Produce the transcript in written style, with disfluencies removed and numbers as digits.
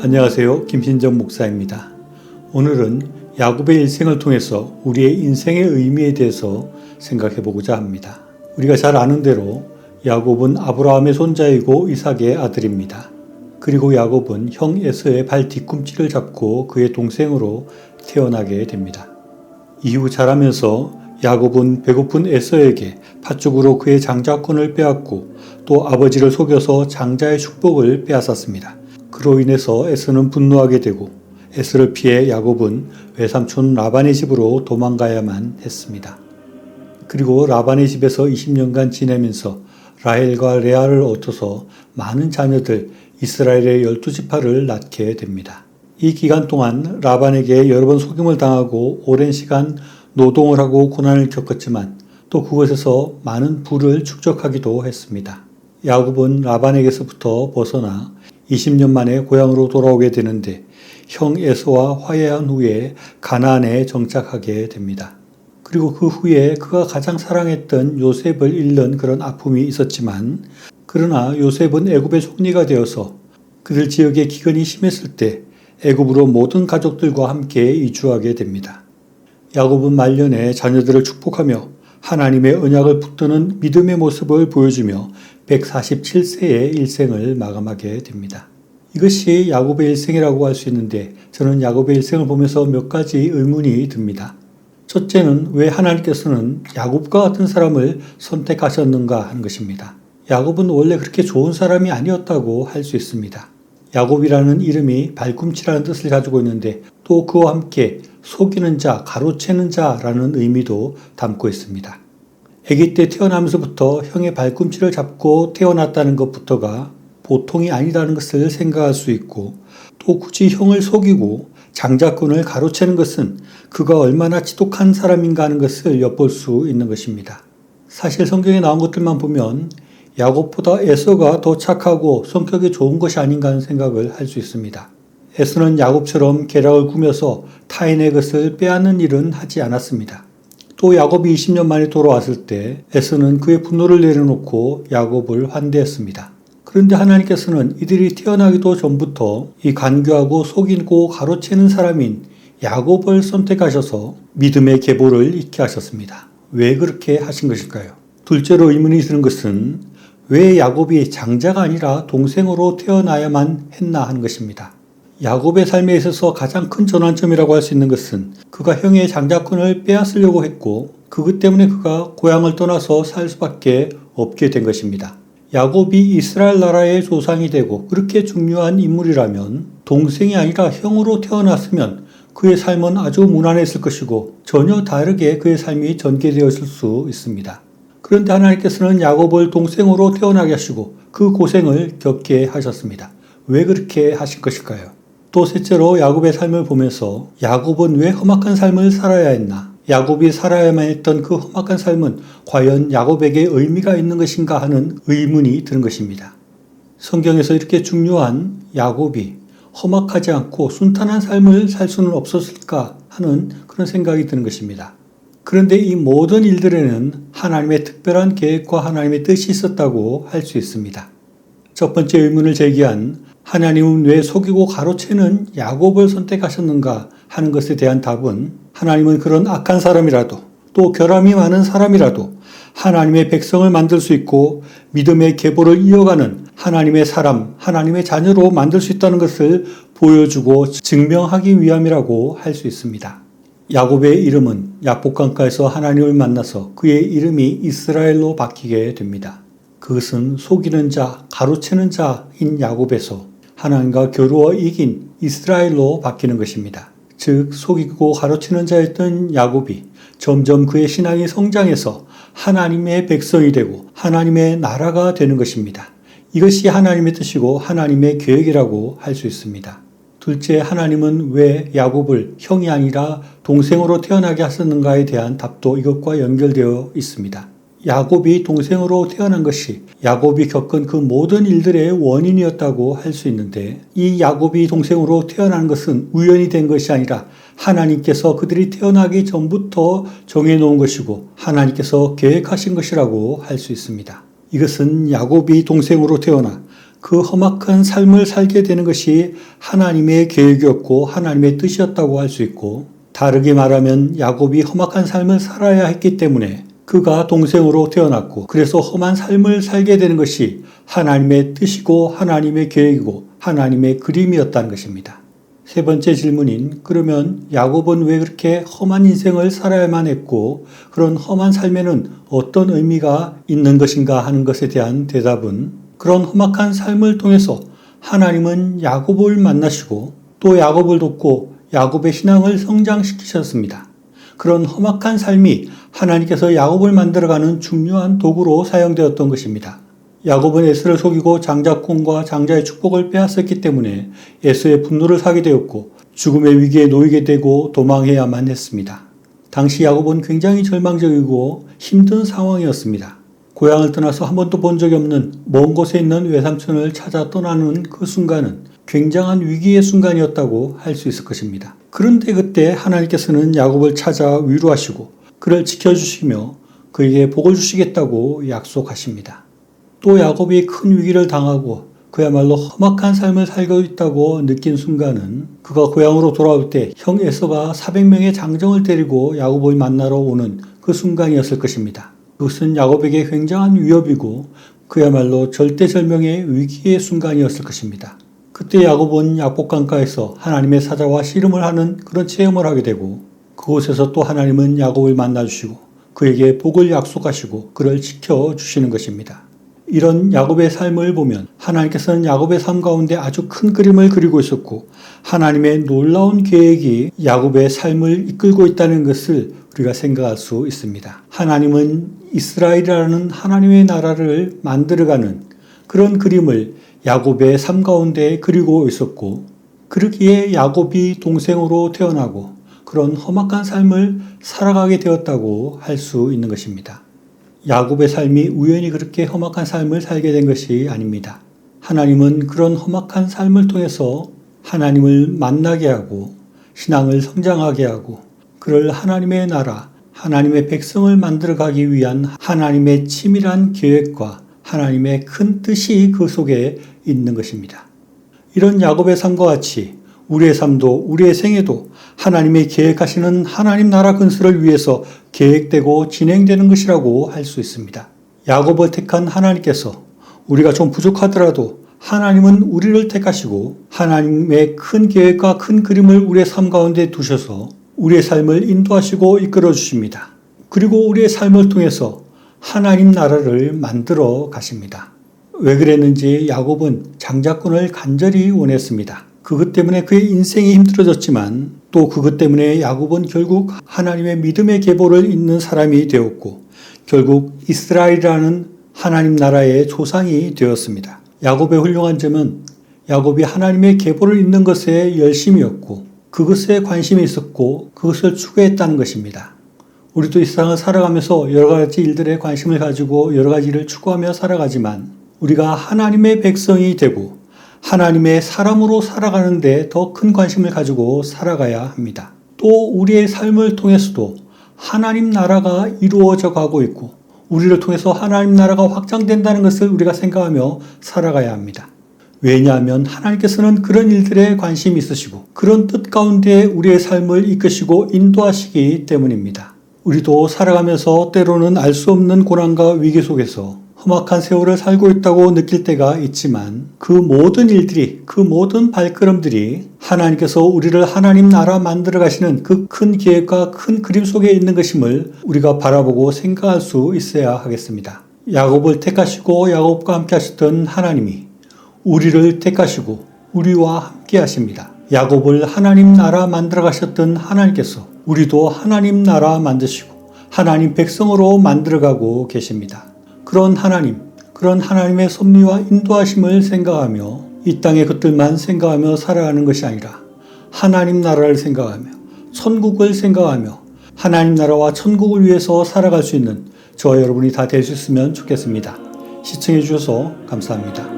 안녕하세요. 김신정 목사입니다. 오늘은 야곱의 일생을 통해서 우리의 인생의 의미에 대해서 생각해 보고자 합니다. 우리가 잘 아는 대로 야곱은 아브라함의 손자이고 이삭의 아들입니다. 그리고 야곱은 형 에서의 발 뒤꿈치를 잡고 그의 동생으로 태어나게 됩니다. 이후 자라면서 야곱은 배고픈 에서에게 팥죽으로 그의 장자권을 빼앗고 또 아버지를 속여서 장자의 축복을 빼앗았습니다. 그로 인해서 에서는 분노하게 되고 에서를 피해 야곱은 외삼촌 라반의 집으로 도망가야만 했습니다. 그리고 라반의 집에서 20년간 지내면서 라헬과 레아를 얻어서 많은 자녀들 이스라엘의 12지파를 낳게 됩니다. 이 기간 동안 라반에게 여러 번 속임을 당하고 오랜 시간 노동을 하고 고난을 겪었지만 또 그것에서 많은 부를 축적하기도 했습니다. 야곱은 라반에게서부터 벗어나 20년 만에 고향으로 돌아오게 되는데 형 에서와 화해한 후에 가나안에 정착하게 됩니다. 그리고 그 후에 그가 가장 사랑했던 요셉을 잃는 그런 아픔이 있었지만 그러나 요셉은 애굽의 총리가 되어서 그들 지역의 기근이 심했을 때 애굽으로 모든 가족들과 함께 이주하게 됩니다. 야곱은 말년에 자녀들을 축복하며 하나님의 언약을 붙드는 믿음의 모습을 보여주며 147세의 일생을 마감하게 됩니다. 이것이 야곱의 일생이라고 할 수 있는데 저는 야곱의 일생을 보면서 몇 가지 의문이 듭니다. 첫째는 왜 하나님께서는 야곱과 같은 사람을 선택하셨는가 하는 것입니다. 야곱은 원래 그렇게 좋은 사람이 아니었다고 할 수 있습니다. 야곱이라는 이름이 발꿈치라는 뜻을 가지고 있는데 또 그와 함께 속이는 자, 가로채는 자라는 의미도 담고 있습니다. 아기 때 태어나면서부터 형의 발꿈치를 잡고 태어났다는 것부터가 보통이 아니라는 것을 생각할 수 있고 또 굳이 형을 속이고 장자권을 가로채는 것은 그가 얼마나 지독한 사람인가 하는 것을 엿볼 수 있는 것입니다. 사실 성경에 나온 것들만 보면 야곱보다 에서가 더 착하고 성격이 좋은 것이 아닌가 하는 생각을 할 수 있습니다. 에서는 야곱처럼 계략을 꾸며서 타인의 것을 빼앗는 일은 하지 않았습니다. 또 야곱이 20년 만에 돌아왔을 때 에서는 그의 분노를 내려놓고 야곱을 환대했습니다. 그런데 하나님께서는 이들이 태어나기도 전부터 이 간교하고 속이고 가로채는 사람인 야곱을 선택하셔서 믿음의 계보를 잇게 하셨습니다. 왜 그렇게 하신 것일까요? 둘째로 의문이 드는 것은 왜 야곱이 장자가 아니라 동생으로 태어나야만 했나 하는 것입니다. 야곱의 삶에 있어서 가장 큰 전환점이라고 할 수 있는 것은 그가 형의 장자권을 빼앗으려고 했고 그것 때문에 그가 고향을 떠나서 살 수밖에 없게 된 것입니다. 야곱이 이스라엘 나라의 조상이 되고 그렇게 중요한 인물이라면 동생이 아니라 형으로 태어났으면 그의 삶은 아주 무난했을 것이고 전혀 다르게 그의 삶이 전개되었을 수 있습니다. 그런데 하나님께서는 야곱을 동생으로 태어나게 하시고 그 고생을 겪게 하셨습니다. 왜 그렇게 하실 것일까요? 또 셋째로 야곱의 삶을 보면서 야곱은 왜 험악한 삶을 살아야 했나? 야곱이 살아야만 했던 그 험악한 삶은 과연 야곱에게 의미가 있는 것인가 하는 의문이 드는 것입니다. 성경에서 이렇게 중요한 야곱이 험악하지 않고 순탄한 삶을 살 수는 없었을까 하는 그런 생각이 드는 것입니다. 그런데 이 모든 일들에는 하나님의 특별한 계획과 하나님의 뜻이 있었다고 할 수 있습니다. 첫 번째 의문을 제기한 하나님은 왜 속이고 가로채는 야곱을 선택하셨는가 하는 것에 대한 답은 하나님은 그런 악한 사람이라도 또 결함이 많은 사람이라도 하나님의 백성을 만들 수 있고 믿음의 계보를 이어가는 하나님의 사람, 하나님의 자녀로 만들 수 있다는 것을 보여주고 증명하기 위함이라고 할 수 있습니다. 야곱의 이름은 야복강가에서 하나님을 만나서 그의 이름이 이스라엘로 바뀌게 됩니다. 그것은 속이는 자, 가로채는 자인 야곱에서 하나님과 겨루어 이긴 이스라엘로 바뀌는 것입니다. 즉 속이고 가로채는 자였던 야곱이 점점 그의 신앙이 성장해서 하나님의 백성이 되고 하나님의 나라가 되는 것입니다. 이것이 하나님의 뜻이고 하나님의 계획이라고 할 수 있습니다. 둘째, 하나님은 왜 야곱을 형이 아니라 동생으로 태어나게 하셨는가에 대한 답도 이것과 연결되어 있습니다. 야곱이 동생으로 태어난 것이 야곱이 겪은 그 모든 일들의 원인이었다고 할 수 있는데 이 야곱이 동생으로 태어난 것은 우연이 된 것이 아니라 하나님께서 그들이 태어나기 전부터 정해놓은 것이고 하나님께서 계획하신 것이라고 할 수 있습니다. 이것은 야곱이 동생으로 태어나 그 험악한 삶을 살게 되는 것이 하나님의 계획이었고 하나님의 뜻이었다고 할 수 있고, 다르게 말하면 야곱이 험악한 삶을 살아야 했기 때문에 그가 동생으로 태어났고, 그래서 험한 삶을 살게 되는 것이 하나님의 뜻이고 하나님의 계획이고 하나님의 그림이었다는 것입니다. 세 번째 질문인, 그러면 야곱은 왜 그렇게 험한 인생을 살아야만 했고 그런 험한 삶에는 어떤 의미가 있는 것인가 하는 것에 대한 대답은, 그런 험악한 삶을 통해서 하나님은 야곱을 만나시고 또 야곱을 돕고 야곱의 신앙을 성장시키셨습니다. 그런 험악한 삶이 하나님께서 야곱을 만들어가는 중요한 도구로 사용되었던 것입니다. 야곱은 에서를 속이고 장자권과 장자의 축복을 빼앗았기 때문에 에서의 분노를 사게 되었고 죽음의 위기에 놓이게 되고 도망해야만 했습니다. 당시 야곱은 굉장히 절망적이고 힘든 상황이었습니다. 고향을 떠나서 한 번도 본 적이 없는 먼 곳에 있는 외삼촌을 찾아 떠나는 그 순간은 굉장한 위기의 순간이었다고 할 수 있을 것입니다. 그런데 그때 하나님께서는 야곱을 찾아 위로하시고 그를 지켜주시며 그에게 복을 주시겠다고 약속하십니다. 또 야곱이 큰 위기를 당하고 그야말로 험악한 삶을 살고 있다고 느낀 순간은 그가 고향으로 돌아올 때 형 에서가 400명의 장정을 데리고 야곱을 만나러 오는 그 순간이었을 것입니다. 그것은 야곱에게 굉장한 위협이고 그야말로 절대절명의 위기의 순간이었을 것입니다. 그때 야곱은 약복강가에서 하나님의 사자와 씨름을 하는 그런 체험을 하게 되고, 그곳에서 또 하나님은 야곱을 만나주시고 그에게 복을 약속하시고 그를 지켜주시는 것입니다. 이런 야곱의 삶을 보면 하나님께서는 야곱의 삶 가운데 아주 큰 그림을 그리고 있었고 하나님의 놀라운 계획이 야곱의 삶을 이끌고 있다는 것을 우리가 생각할 수 있습니다. 하나님은 이스라엘이라는 하나님의 나라를 만들어가는 그런 그림을 야곱의 삶 가운데 그리고 있었고, 그러기에 야곱이 동생으로 태어나고 그런 험악한 삶을 살아가게 되었다고 할 수 있는 것입니다. 야곱의 삶이 우연히 그렇게 험악한 삶을 살게 된 것이 아닙니다. 하나님은 그런 험악한 삶을 통해서 하나님을 만나게 하고 신앙을 성장하게 하고 그를 하나님의 나라, 하나님의 백성을 만들어가기 위한 하나님의 치밀한 계획과 하나님의 큰 뜻이 그 속에 있는 것입니다. 이런 야곱의 삶과 같이 우리의 삶도 우리의 생애도 하나님의 계획하시는 하나님 나라 건설을 위해서 계획되고 진행되는 것이라고 할 수 있습니다. 야곱을 택한 하나님께서 우리가 좀 부족하더라도 하나님은 우리를 택하시고 하나님의 큰 계획과 큰 그림을 우리의 삶 가운데 두셔서 우리의 삶을 인도하시고 이끌어 주십니다. 그리고 우리의 삶을 통해서 하나님 나라를 만들어 가십니다. 왜 그랬는지 야곱은 장자권을 간절히 원했습니다. 그것 때문에 그의 인생이 힘들어졌지만 또 그것 때문에 야곱은 결국 하나님의 믿음의 계보를 잇는 사람이 되었고 결국 이스라엘이라는 하나님 나라의 조상이 되었습니다. 야곱의 훌륭한 점은 야곱이 하나님의 계보를 잇는 것에 열심이었고 그것에 관심이 있었고 그것을 추구했다는 것입니다. 우리도 이 세상을 살아가면서 여러 가지 일들에 관심을 가지고 여러 가지 일을 추구하며 살아가지만 우리가 하나님의 백성이 되고 하나님의 사람으로 살아가는데 더 큰 관심을 가지고 살아가야 합니다. 또 우리의 삶을 통해서도 하나님 나라가 이루어져 가고 있고 우리를 통해서 하나님 나라가 확장된다는 것을 우리가 생각하며 살아가야 합니다. 왜냐하면 하나님께서는 그런 일들에 관심이 있으시고 그런 뜻 가운데 우리의 삶을 이끄시고 인도하시기 때문입니다. 우리도 살아가면서 때로는 알 수 없는 고난과 위기 속에서 험악한 세월을 살고 있다고 느낄 때가 있지만 그 모든 일들이, 그 모든 발걸음들이 하나님께서 우리를 하나님 나라 만들어 가시는 그 큰 계획과 큰 그림 속에 있는 것임을 우리가 바라보고 생각할 수 있어야 하겠습니다. 야곱을 택하시고 야곱과 함께 하셨던 하나님이 우리를 택하시고 우리와 함께 하십니다. 야곱을 하나님 나라 만들어 가셨던 하나님께서 우리도 하나님 나라 만드시고 하나님 백성으로 만들어가고 계십니다. 그런 하나님, 그런 하나님의 섭리와 인도하심을 생각하며 이 땅의 것들만 생각하며 살아가는 것이 아니라 하나님 나라를 생각하며 천국을 생각하며 하나님 나라와 천국을 위해서 살아갈 수 있는 저와 여러분이 다 될 수 있으면 좋겠습니다. 시청해 주셔서 감사합니다.